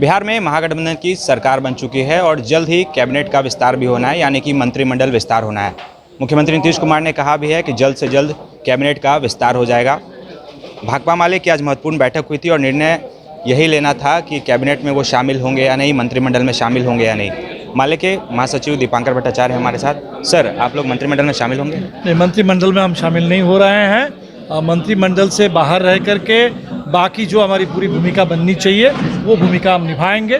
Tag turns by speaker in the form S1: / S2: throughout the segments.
S1: बिहार में महागठबंधन की सरकार बन चुकी है और जल्द ही कैबिनेट का विस्तार भी होना है, यानी कि मंत्रिमंडल विस्तार होना है। मुख्यमंत्री नीतीश कुमार ने कहा भी है कि जल्द से जल्द कैबिनेट का विस्तार हो जाएगा। भाकपा माले की आज महत्वपूर्ण बैठक हुई थी और निर्णय यही लेना था कि कैबिनेट में वो शामिल होंगे या नहीं, मंत्रिमंडल में शामिल होंगे या नहीं। माले के महासचिव दीपांकर भट्टाचार्य हमारे साथ। सर, आप लोग मंत्रिमंडल में शामिल होंगे?
S2: नहीं, मंत्रिमंडल में हम शामिल नहीं हो रहे हैं। मंत्रिमंडल से बाहर रह करके बाकी जो हमारी पूरी भूमिका बननी चाहिए वो भूमिका हम निभाएंगे।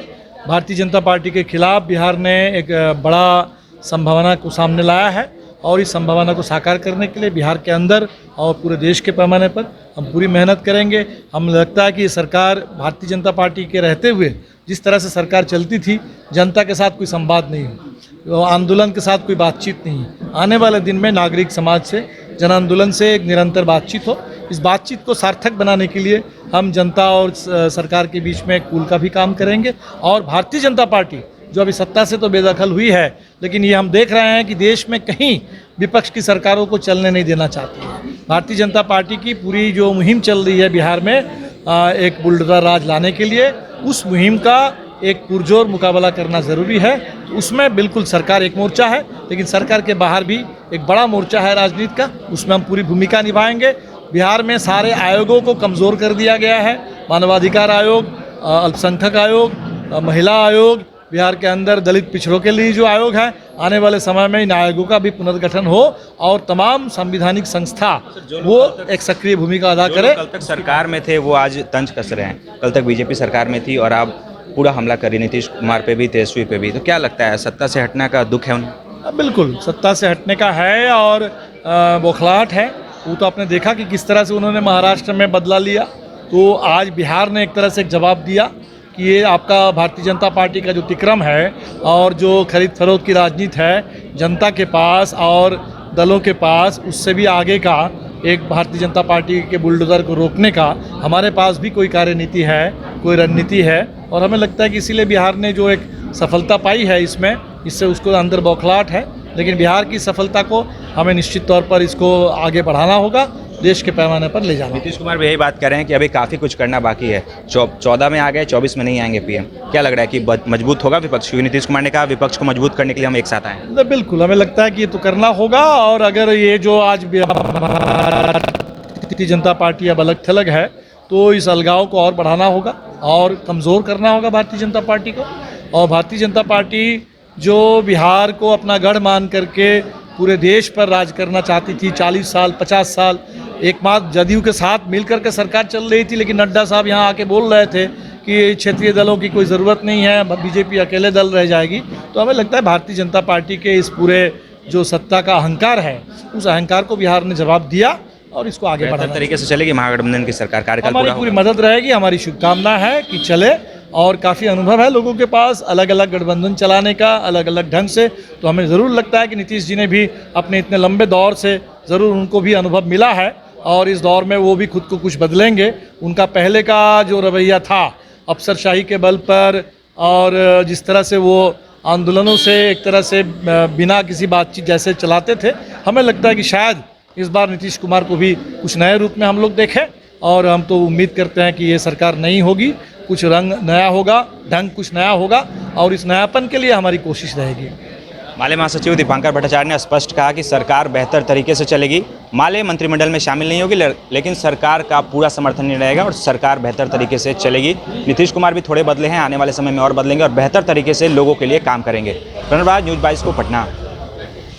S2: भारतीय जनता पार्टी के खिलाफ बिहार ने एक बड़ा संभावना को सामने लाया है और इस संभावना को साकार करने के लिए बिहार के अंदर और पूरे देश के पैमाने पर हम पूरी मेहनत करेंगे। हम लगता है कि सरकार भारतीय जनता पार्टी के रहते हुए जिस तरह से सरकार चलती थी, जनता के साथ कोई संवाद नहीं हो, आंदोलन के साथ कोई बातचीत नहीं। आने वाले दिन में नागरिक समाज से, जन आंदोलन से एक निरंतर बातचीत हो। इस बातचीत को सार्थक बनाने के लिए हम जनता और सरकार के बीच में एक पुल का भी काम करेंगे। और भारतीय जनता पार्टी जो अभी सत्ता से तो बेदखल हुई है, लेकिन ये हम देख रहे हैं कि देश में कहीं विपक्ष की सरकारों को चलने नहीं देना चाहती है। भारतीय जनता पार्टी की पूरी जो मुहिम चल रही है बिहार में एक बुलडोजर राज लाने के लिए, उस मुहिम का एक पुरजोर मुकाबला करना ज़रूरी है। तो उसमें बिल्कुल सरकार एक मोर्चा है, लेकिन सरकार के बाहर भी एक बड़ा मोर्चा है राजनीति का, उसमें हम पूरी भूमिका निभाएंगे। बिहार में सारे आयोगों को कमज़ोर कर दिया गया है। मानवाधिकार आयोग, अल्पसंख्यक आयोग, महिला आयोग, बिहार के अंदर दलित पिछड़ों के लिए जो आयोग है, आने वाले समय में इन आयोगों का भी पुनर्गठन हो और तमाम संवैधानिक संस्था वो एक सक्रिय भूमिका अदा करे।
S1: कल तक सरकार में थे वो आज तंज कस रहे हैं। कल तक बीजेपी सरकार में थी और आप पूरा हमला करी नीतीश कुमार पे भी, तेजस्वी पे भी। तो क्या लगता है, सत्ता से हटने का दुख है उन्हें?
S2: बिल्कुल सत्ता से हटने का है और बौखलाहट है। वो तो आपने देखा कि किस तरह से उन्होंने महाराष्ट्र में बदला लिया। तो आज बिहार ने एक तरह से एक जवाब दिया कि ये आपका भारतीय जनता पार्टी का जो तिक्रम है और जो खरीद फरोख्त की राजनीति है जनता के पास और दलों के पास, उससे भी आगे का एक भारतीय जनता पार्टी के बुलडोजर को रोकने का हमारे पास भी कोई कार्यनीति है, कोई रणनीति है। और हमें लगता है कि इसीलिए बिहार ने जो एक सफलता पाई है इसमें, इससे उसको अंदर बौखलाहट है। लेकिन बिहार की सफलता को हमें निश्चित तौर पर इसको आगे बढ़ाना होगा, देश के पैमाने पर ले जाना।
S1: नीतीश कुमार भी यही बात कर रहे हैं कि अभी काफ़ी कुछ करना बाकी है। 14 में आ गए, 24 में नहीं आएंगे पीएम। क्या लग रहा है कि मजबूत होगा विपक्ष? क्योंकि नीतीश कुमार ने कहा विपक्ष को मजबूत करने के लिए हम एक साथ आए।
S2: बिल्कुल, हमें लगता है कि ये तो करना होगा। और अगर ये जो आज भारतीय जनता पार्टी अब अलग थलग है तो इस अलगाव को और बढ़ाना होगा और कमज़ोर करना होगा भारतीय जनता पार्टी को। और भारतीय जनता पार्टी जो बिहार को अपना गढ़ मान करके पूरे देश पर राज करना चाहती थी, 40 साल 50 साल एकमात्र जदयू के साथ मिलकर के सरकार चल रही थी, लेकिन नड्डा साहब यहाँ आके बोल रहे थे कि क्षेत्रीय दलों की कोई ज़रूरत नहीं है, बीजेपी अकेले दल रह जाएगी। तो हमें लगता है भारतीय जनता पार्टी के इस पूरे जो सत्ता का अहंकार है, उस अहंकार को बिहार ने जवाब दिया और इसको आगे बढ़ाने
S1: तरीके से चलेगी महागठबंधन की सरकार। कार्यकाल
S2: हमारी पूरी मदद रहेगी। हमारी शुभकामना है कि चले और काफ़ी अनुभव है लोगों के पास अलग अलग गठबंधन चलाने का, अलग अलग ढंग से। तो हमें ज़रूर लगता है कि नीतीश जी ने भी अपने इतने लंबे दौर से ज़रूर उनको भी अनुभव मिला है और इस दौर में वो भी खुद को कुछ बदलेंगे। उनका पहले का जो रवैया था अफसरशाही के बल पर और जिस तरह से वो आंदोलनों से एक तरह से बिना किसी बातचीत जैसे चलाते थे, हमें लगता है कि शायद इस बार नीतीश कुमार को भी कुछ नए रूप में हम लोग देखें। और हम तो उम्मीद करते हैं कि ये सरकार नई होगी, कुछ रंग नया होगा, ढंग कुछ नया होगा और इस नयापन के लिए हमारी कोशिश रहेगी।
S1: माले महासचिव दीपांकर भट्टाचार्य ने स्पष्ट कहा कि सरकार बेहतर तरीके से चलेगी। माले मंत्रिमंडल में शामिल नहीं होगी, लेकिन सरकार का पूरा समर्थन नहीं रहेगा और सरकार बेहतर तरीके से चलेगी। नीतीश कुमार भी थोड़े बदले हैं, आने वाले समय में और बदलेंगे और बेहतर तरीके से लोगों के लिए काम करेंगे। प्रणव राज, न्यूज़ 22 को पटना।